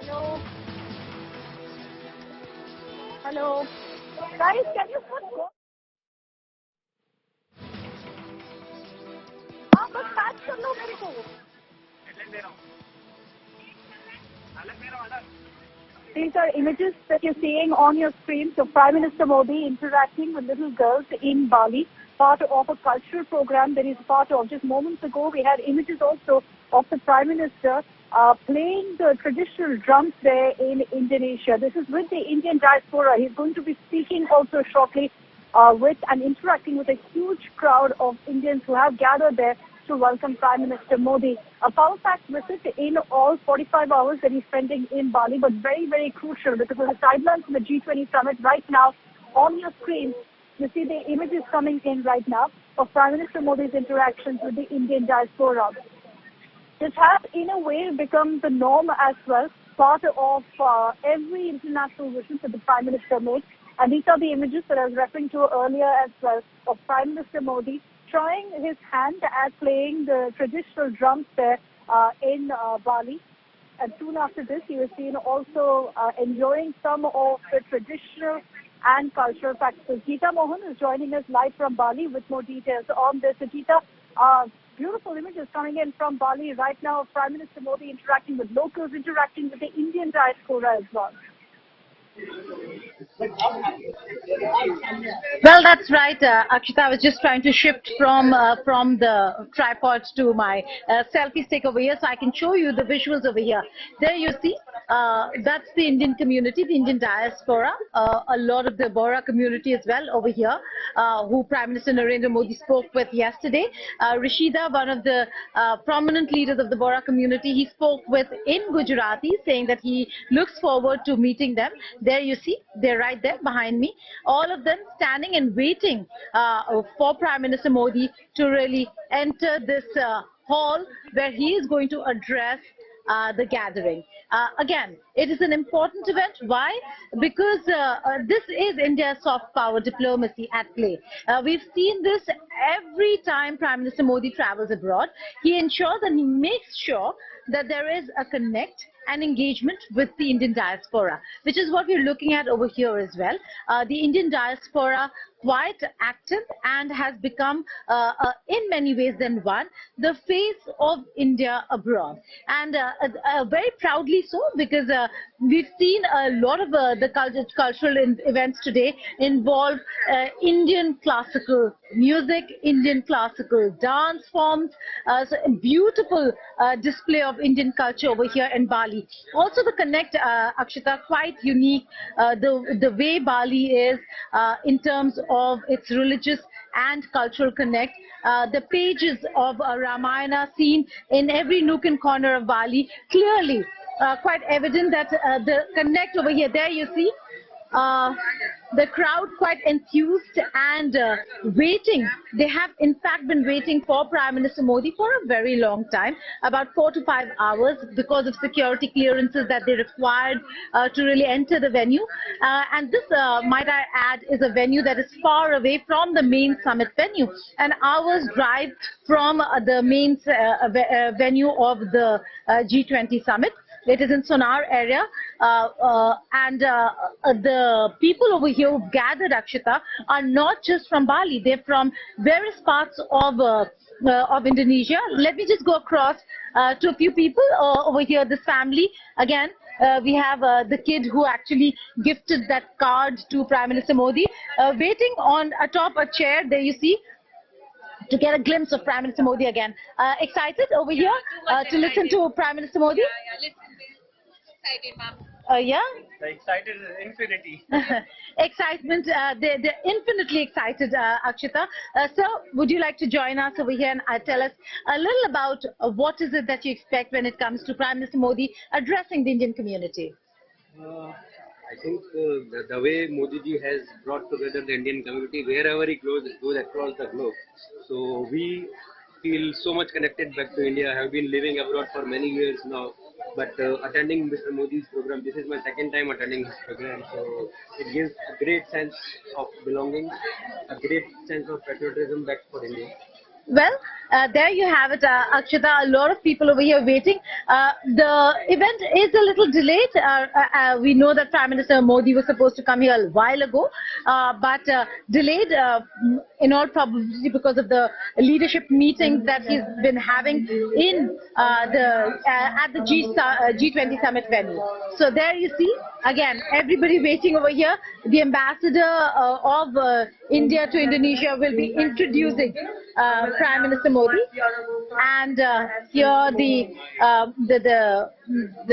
Hello. Hello. Guys, can you put go? हाँ बस patch कर लो मेरे को. These are images that you're seeing on your screen. So Prime Minister Modi interacting with little girls in Bali, part of a cultural program that is part of. Just moments ago, we had images also of the Prime Minister playing the traditional drums there in Indonesia. This is with the Indian diaspora. He's going to be speaking also shortly with and interacting with a huge crowd of Indians who have gathered there to welcome Prime Minister Modi. A power-packed visit in all 45 hours that he's spending in Bali, but very, very crucial because of the sidelines of the G20 summit right now on your screen. You see the images coming in right now of Prime Minister Modi's interactions with the Indian diaspora. This has, in a way, become the norm as well, part of every international visit that the Prime Minister makes. And these are the images that I was referring to earlier as well of Prime Minister Modi trying his hand at playing the traditional drums there in Bali. And soon after this, he was seen also enjoying some of the traditional and cultural practices. Geeta Mohan is joining us live from Bali with more details on this. So Geeta, beautiful images coming in from Bali right now of Prime Minister Modi interacting with locals, interacting with the Indian diaspora as well. Well, that's right, Akshita. I was just trying to shift from the tripod to my selfie stick over here, so I can show you the visuals over here. There you see, that's the Indian community, the Indian diaspora, a lot of the Bora community as well over here, who Prime Minister Narendra Modi spoke with yesterday. Rishida, one of the prominent leaders of the Bora community, he spoke with in Gujarati, saying that he looks forward to meeting them. There you see, they're right there behind me. All of them standing and waiting for Prime Minister Modi to really enter this hall where he is going to address the gathering. Again, it is an important event. Why? Because this is India's soft power diplomacy at play. We've seen this every time Prime Minister Modi travels abroad. He ensures and he makes sure that there is a connect and engagement with the Indian diaspora, which is what we're looking at over here as well. The Indian diaspora quite active and has become in many ways than one the face of India abroad, and very proudly so, because we've seen a lot of the cultural events today involve Indian classical music, Indian classical dance forms, so a beautiful display of Indian culture over here in Bali. Also the connect, Akshita, quite unique, the way Bali is in terms of its religious and cultural connect. The pages of Ramayana seen in every nook and corner of Bali, clearly quite evident that the connect over here. There you see the crowd quite enthused and waiting. They have in fact been waiting for Prime Minister Modi for a very long time, about 4 to 5 hours, because of security clearances that they required to really enter the venue. And this, might I add, is a venue that is far away from the main summit venue, an hour's drive from the main venue of the G20 summit. It is in Sunak area, and the people over here who've gathered, Akshita, are not just from Bali. They're from various parts of Indonesia. Let me just go across to a few people over here. This family, again, we have the kid who actually gifted that card to Prime Minister Modi, waiting on atop a chair. There you see, to get a glimpse of Prime Minister Modi again. Excited over here to listen to Prime Minister Modi? Yeah, excited, ma'am. Yeah? The excited is infinity. Excitement, they're infinitely excited, Akshita. So, would you like to join us over here and tell us a little about what is it that you expect when it comes to Prime Minister Modi addressing the Indian community? I think the way Modi ji has brought together the Indian community wherever he goes across the globe. So we feel so much connected back to India. I have been living abroad for many years now, but attending Mr. Modi's program, this is my second time attending his program. So it gives a great sense of belonging, a great sense of patriotism back for India. Well, there you have it, Akshita. A lot of people over here waiting. The event is a little delayed. We know that Prime Minister Modi was supposed to come here a while ago, but delayed in all probability because of the leadership meetings that he's been having in at the G20 summit venue. So there you see, again, everybody waiting over here. The ambassador of India to Indonesia will be introducing Prime Minister Modi, and here the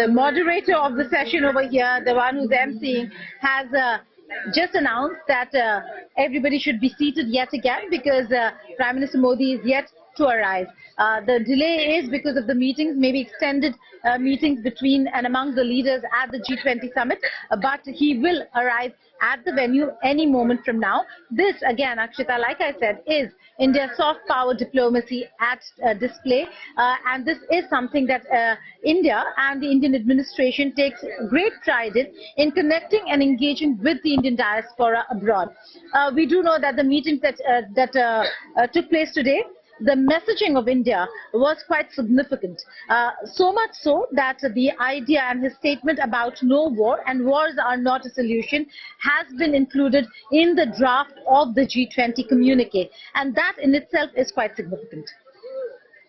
moderator of the session over here, the one who's emceeing, has just announced that everybody should be seated yet again because Prime Minister Modi is yet to arrive. The delay is because of the meetings, maybe extended meetings between and among the leaders at the G20 summit, but he will arrive at the venue any moment from now. This, again, Akshita, like I said, is India's soft power diplomacy at display, and this is something that India and the Indian administration takes great pride in connecting and engaging with the Indian diaspora abroad. We do know that the meetings that took place today, the messaging of India was quite significant. So much so that the idea and his statement about no war and wars are not a solution has been included in the draft of the G20 communique. And that in itself is quite significant.